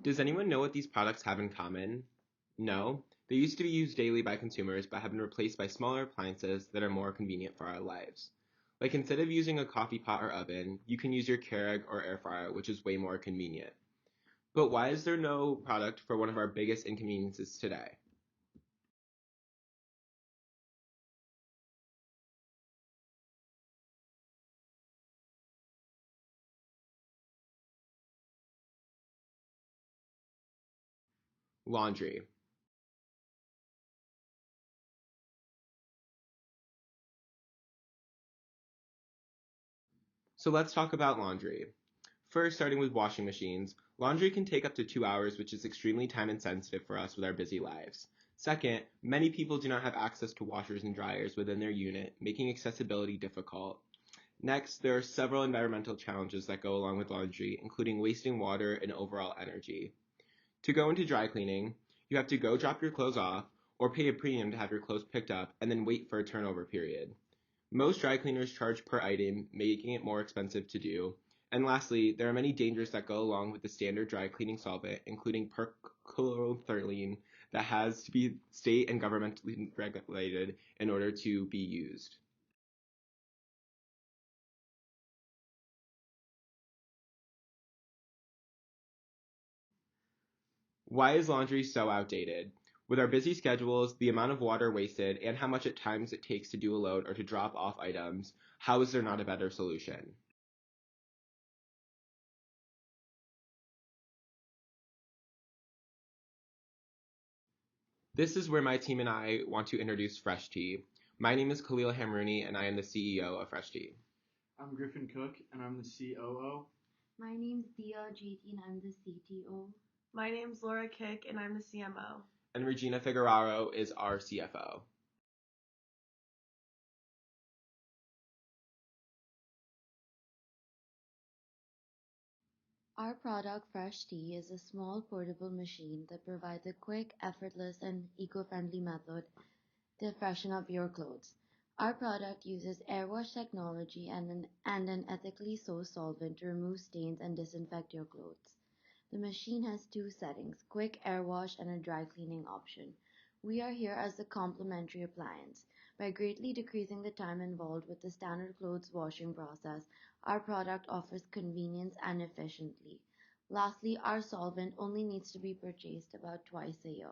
Does anyone know what these products have in common? No? They used to be used daily by consumers but have been replaced by smaller appliances that are more convenient for our lives. Like instead of using a coffee pot or oven, you can use your Keurig or air fryer, which is way more convenient. But why is there no product for one of our biggest inconveniences today? Laundry. So let's talk about laundry. First, starting with washing machines, laundry can take up to 2 hours, which is extremely time insensitive for us with our busy lives. Second, many people do not have access to washers and dryers within their unit, making accessibility difficult. Next, there are several environmental challenges that go along with laundry, including wasting water and overall energy. To go into dry cleaning, you have to go drop your clothes off or pay a premium to have your clothes picked up and then wait for a turnover period. Most dry cleaners charge per item, making it more expensive to do. And lastly, there are many dangers that go along with the standard dry cleaning solvent, including perchlorotoluene that has to be state and governmentally regulated in order to be used. Why is laundry so outdated? With our busy schedules, the amount of water wasted, and how much at times it takes to do a load or to drop off items, how is there not a better solution? This is where my team and I want to introduce Fresh Tea. My name is Khalil Hamrouni, and I am the CEO of Fresh Tea. I'm Griffin Cook, and I'm the COO. My name's Dia JT and I'm the CTO. My name's Laura Kick and I'm the CMO. And Regina Figueroa is our CFO. Our product, Fresh Tea, is a small portable machine that provides a quick, effortless, and eco-friendly method to freshen up your clothes. Our product uses air wash technology and an ethically sourced solvent to remove stains and disinfect your clothes. The machine has two settings, quick air wash and a dry cleaning option. We are here as a complementary appliance. By greatly decreasing the time involved with the standard clothes washing process, our product offers convenience and efficiency. Lastly, our solvent only needs to be purchased about twice a year.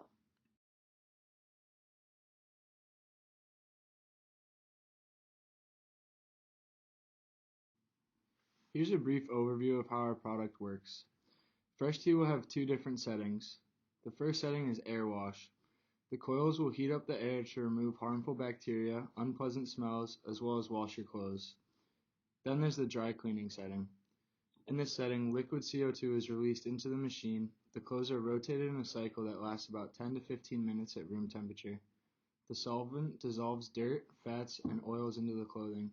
Here's a brief overview of how our product works. Fresh Tea will have two different settings. The first setting is air wash. The coils will heat up the air to remove harmful bacteria, unpleasant smells, as well as wash your clothes. Then there's the dry cleaning setting. In this setting, liquid CO2 is released into the machine. The clothes are rotated in a cycle that lasts about 10 to 15 minutes at room temperature. The solvent dissolves dirt, fats, and oils into the clothing.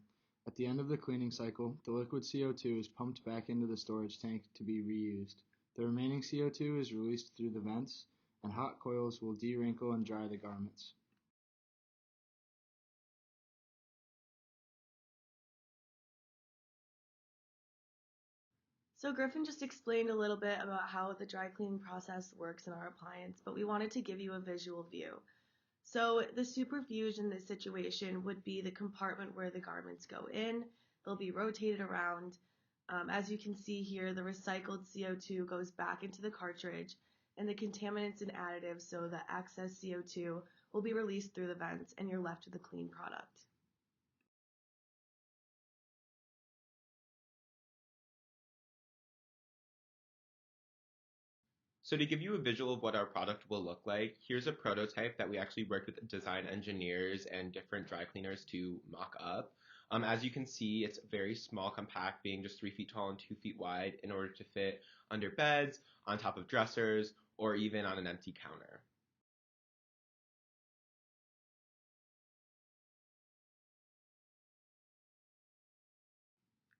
At the end of the cleaning cycle, the liquid CO2 is pumped back into the storage tank to be reused. The remaining CO2 is released through the vents, and hot coils will de-wrinkle and dry the garments. So Griffin just explained a little bit about how the dry cleaning process works in our appliance, but we wanted to give you a visual view. So the superfuge in this situation would be the compartment where the garments go in. They'll be rotated around. As you can see here, the recycled CO2 goes back into the cartridge, and the contaminants and additives, so the excess CO2, will be released through the vents, and you're left with a clean product. So to give you a visual of what our product will look like, here's a prototype that we actually worked with design engineers and different dry cleaners to mock up. As you can see, it's very small, compact, being just 3 feet tall and 2 feet wide in order to fit under beds, on top of dressers, or even on an empty counter.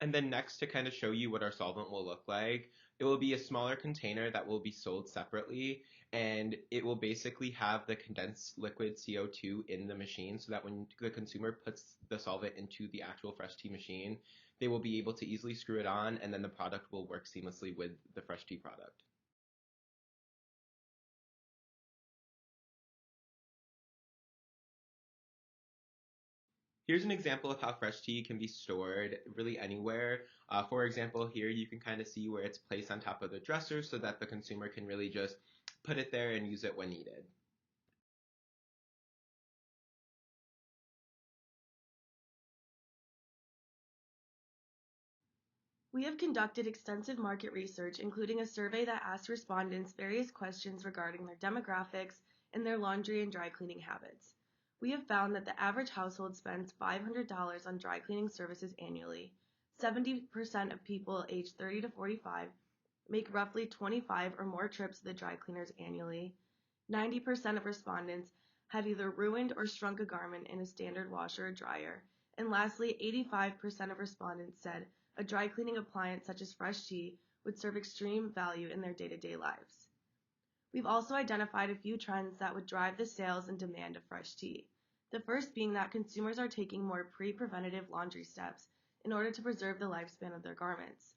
And then next, to kind of show you what our solvent will look like, it will be a smaller container that will be sold separately, and it will basically have the condensed liquid CO2 in the machine so that when the consumer puts the solvent into the actual Fresh Tea machine, they will be able to easily screw it on, and then the product will work seamlessly with the Fresh Tea product. Here's an example of how fresh tea can be stored really anywhere. For example, here you can kind of see where it's placed on top of the dresser so that the consumer can really just put it there and use it when needed. We have conducted extensive market research, including a survey that asked respondents various questions regarding their demographics and their laundry and dry cleaning habits. We have found that the average household spends $500 on dry cleaning services annually. 70% of people aged 30 to 45 make roughly 25 or more trips to the dry cleaners annually. 90% of respondents have either ruined or shrunk a garment in a standard washer or dryer. And lastly, 85% of respondents said a dry cleaning appliance such as fresh tea would serve extreme value in their day-to-day lives. We've also identified a few trends that would drive the sales and demand of fresh tea. The first being that consumers are taking more pre-preventative laundry steps in order to preserve the lifespan of their garments.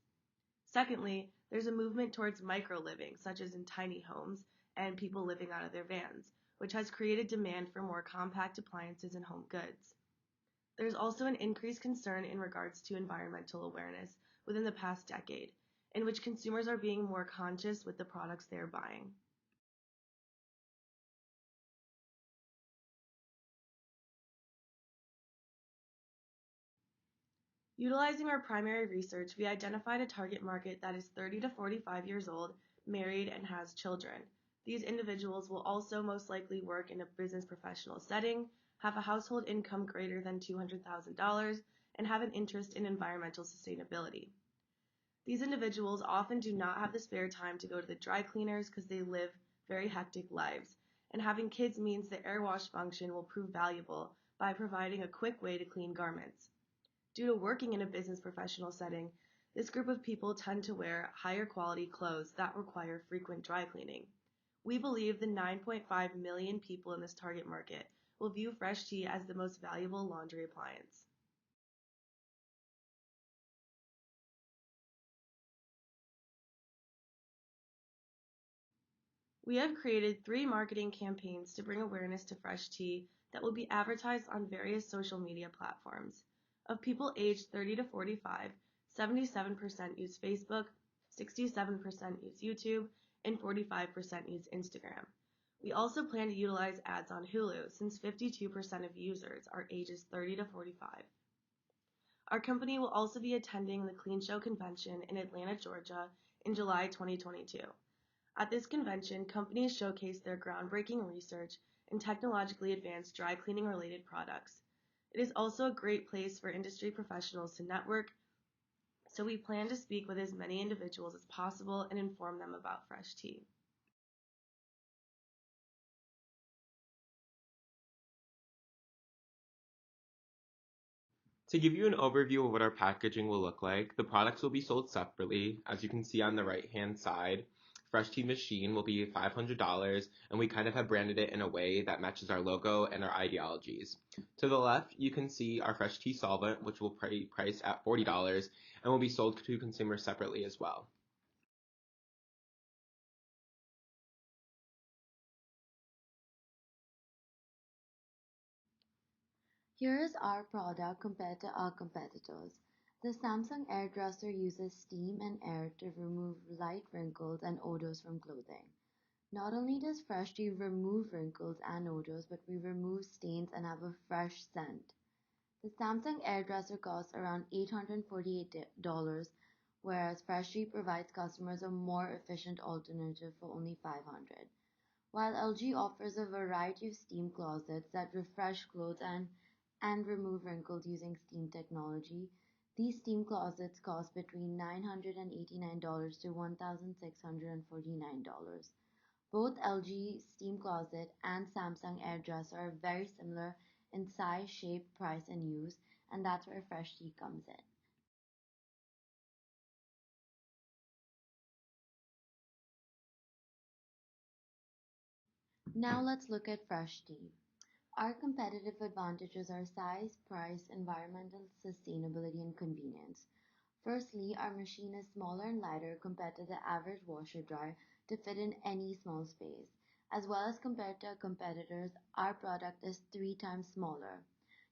Secondly, there's a movement towards micro-living, such as in tiny homes and people living out of their vans, which has created demand for more compact appliances and home goods. There's also an increased concern in regards to environmental awareness within the past decade, in which consumers are being more conscious with the products they are buying. Utilizing our primary research, we identified a target market that is 30 to 45 years old, married, and has children. These individuals will also most likely work in a business professional setting, have a household income greater than $200,000, and have an interest in environmental sustainability. These individuals often do not have the spare time to go to the dry cleaners because they live very hectic lives, and having kids means the air wash function will prove valuable by providing a quick way to clean garments. Due to working in a business professional setting, this group of people tend to wear higher quality clothes that require frequent dry cleaning. We believe the 9.5 million people in this target market will view fresh tea as the most valuable laundry appliance. We have created 3 marketing campaigns to bring awareness to fresh tea that will be advertised on various social media platforms. Of people aged 30 to 45, 77% use Facebook, 67% use YouTube, and 45% use Instagram. We also plan to utilize ads on Hulu since 52% of users are ages 30 to 45. Our company will also be attending the Clean Show convention in Atlanta, Georgia in July 2022. At this convention, companies showcase their groundbreaking research and technologically advanced dry cleaning related products. It is also a great place for industry professionals to network, so we plan to speak with as many individuals as possible and inform them about fresh tea. To give you an overview of what our packaging will look like, the products will be sold separately. As you can see on the right-hand side, Fresh Tea Machine will be $500, and we kind of have branded it in a way that matches our logo and our ideologies. To the left, you can see our Fresh Tea Solvent, which will be priced at $40 and will be sold to consumers separately as well. Here is our product compared to our competitors. The Samsung airdresser uses steam and air to remove light wrinkles and odors from clothing. Not only does Fresh Tea remove wrinkles and odors, but we remove stains and have a fresh scent. The Samsung airdresser costs around $848, whereas Fresh Tea provides customers a more efficient alternative for only $500. While LG offers a variety of steam closets that refresh clothes and remove wrinkles using steam technology, these steam closets cost between $989 to $1,649. Both LG Steam Closet and Samsung Airdresser are very similar in size, shape, price, and use, and that's where Fresh Tea comes in. Now let's look at Fresh Tea. Our competitive advantages are size, price, environmental sustainability, and convenience. Firstly, our machine is smaller and lighter compared to the average washer dryer to fit in any small space. As well as compared to our competitors, our product is 3 times smaller.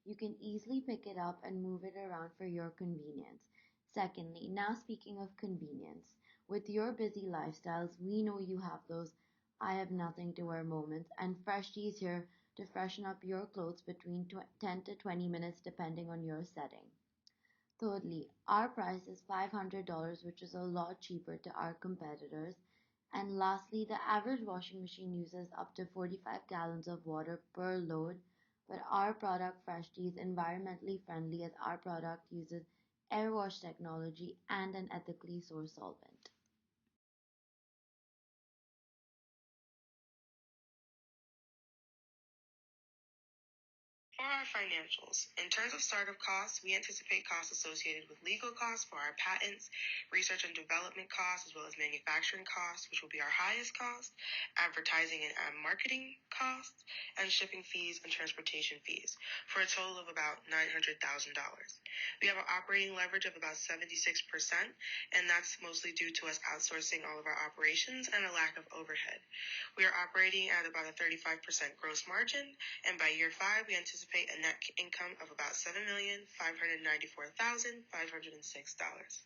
You can easily pick it up and move it around for your convenience. Secondly, now speaking of convenience, with your busy lifestyles, we know you have those I have nothing to wear moments, and Fresh Tea is here to freshen up your clothes between 10 to 20 minutes depending on your setting. Thirdly, our price is $500, which is a lot cheaper to our competitors. And lastly, the average washing machine uses up to 45 gallons of water per load, but our product Fresh Tea is environmentally friendly as our product uses air wash technology and an ethically sourced solvent. For our financials, in terms of startup costs, we anticipate costs associated with legal costs for our patents, research and development costs, as well as manufacturing costs, which will be our highest cost, advertising and marketing costs, and shipping fees and transportation fees, for a total of about $900,000. We have an operating leverage of about 76%, and that's mostly due to us outsourcing all of our operations and a lack of overhead. We are operating at about a 35% gross margin, and by year 5, we anticipate a net income of about $7,594,506.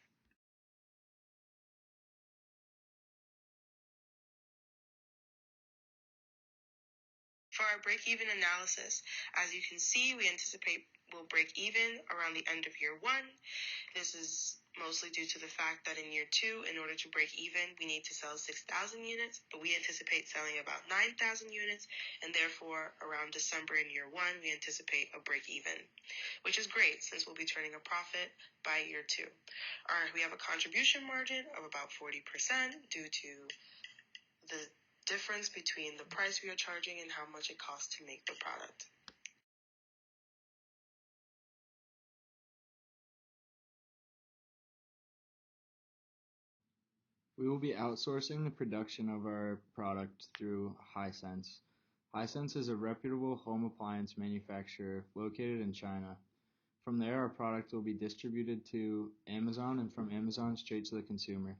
For our break-even analysis, as you can see, we anticipate we'll break even around the end of year 1. This is mostly due to the fact that in year 2, in order to break even, we need to sell 6,000 units, but we anticipate selling about 9,000 units, and therefore around December in year 1, we anticipate a break even, which is great since we'll be turning a profit by year 2. We have a contribution margin of about 40% due to the difference between the price we are charging and how much it costs to make the product. We will be outsourcing the production of our product through Hisense. Hisense is a reputable home appliance manufacturer located in China. From there, our product will be distributed to Amazon and from Amazon straight to the consumer.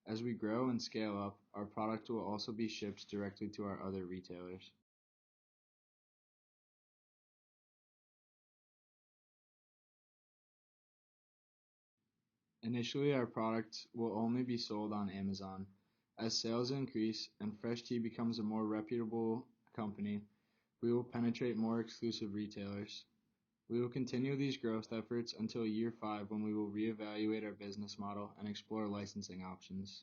As we grow and scale up, our product will also be shipped directly to our other retailers. Initially, our product will only be sold on Amazon. As sales increase and Fresh Tea becomes a more reputable company, we will penetrate more exclusive retailers. We will continue these growth efforts until year 5 when we will reevaluate our business model and explore licensing options.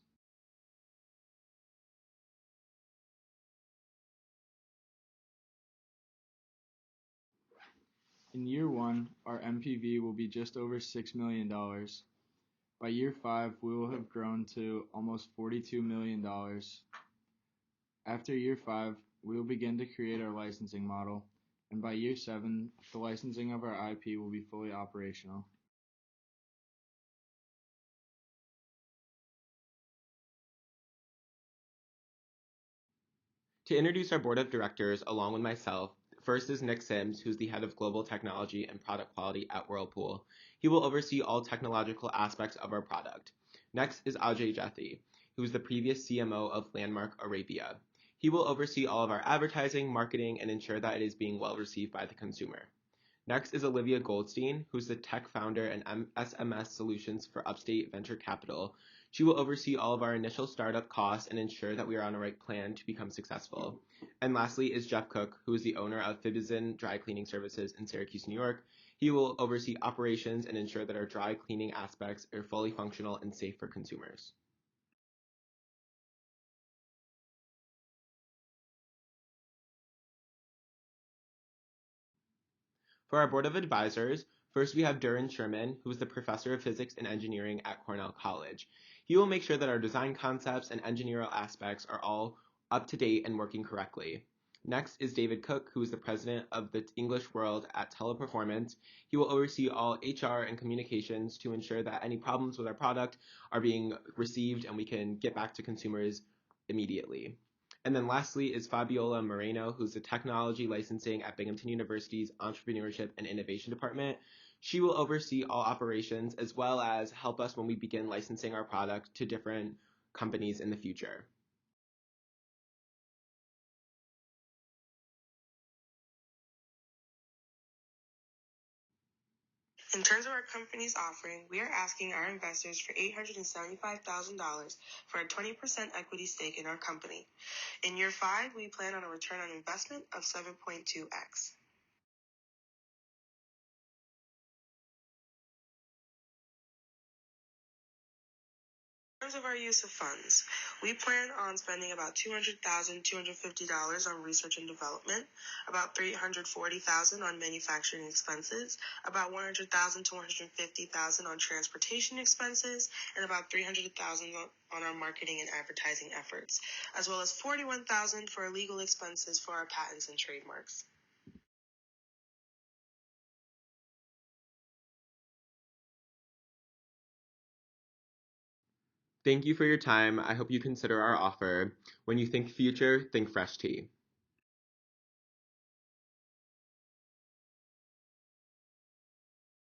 In year 1, our MPV will be just over $6 million. By year 5, we will have grown to almost $42 million. After year 5, we will begin to create our licensing model, and by year 7, the licensing of our IP will be fully operational. To introduce our board of directors along with myself, first is Nick Sims, who's the head of global technology and product quality at Whirlpool. He will oversee all technological aspects of our product. Next is Ajay Jethi, who is the previous CMO of Landmark Arabia. He will oversee all of our advertising, marketing, and ensure that it is being well received by the consumer. Next is Olivia Goldstein, who's the tech founder and SMS solutions for Upstate Venture Capital. She will oversee all of our initial startup costs and ensure that we are on the right plan to become successful. And lastly is Jeff Cook, who is the owner of Fibizin Dry Cleaning Services in Syracuse, New York. He will oversee operations and ensure that our dry cleaning aspects are fully functional and safe for consumers. For our board of advisors, first we have Duran Sherman, who is the professor of physics and engineering at Cornell College. He will make sure that our design concepts and engineering aspects are all up to date and working correctly. Next is David Cook, who is the president of the English World at Teleperformance. He will oversee all HR and communications to ensure that any problems with our product are being received and we can get back to consumers immediately. And then lastly is Fabiola Moreno, who's the technology licensing at Binghamton University's Entrepreneurship and Innovation Department. She will oversee all operations as well as help us when we begin licensing our product to different companies in the future. In terms of our company's offering, we are asking our investors for $875,000 for a 20% equity stake in our company. In year 5, we plan on a return on investment of 7.2x. In terms of our use of funds, we plan on spending about $200,250 on research and development, about $340,000 on manufacturing expenses, about $100,000 to $150,000 on transportation expenses, and about $300,000 on our marketing and advertising efforts, as well as $41,000 for legal expenses for our patents and trademarks. Thank you for your time. I hope you consider our offer. When you think future, think fresh tea.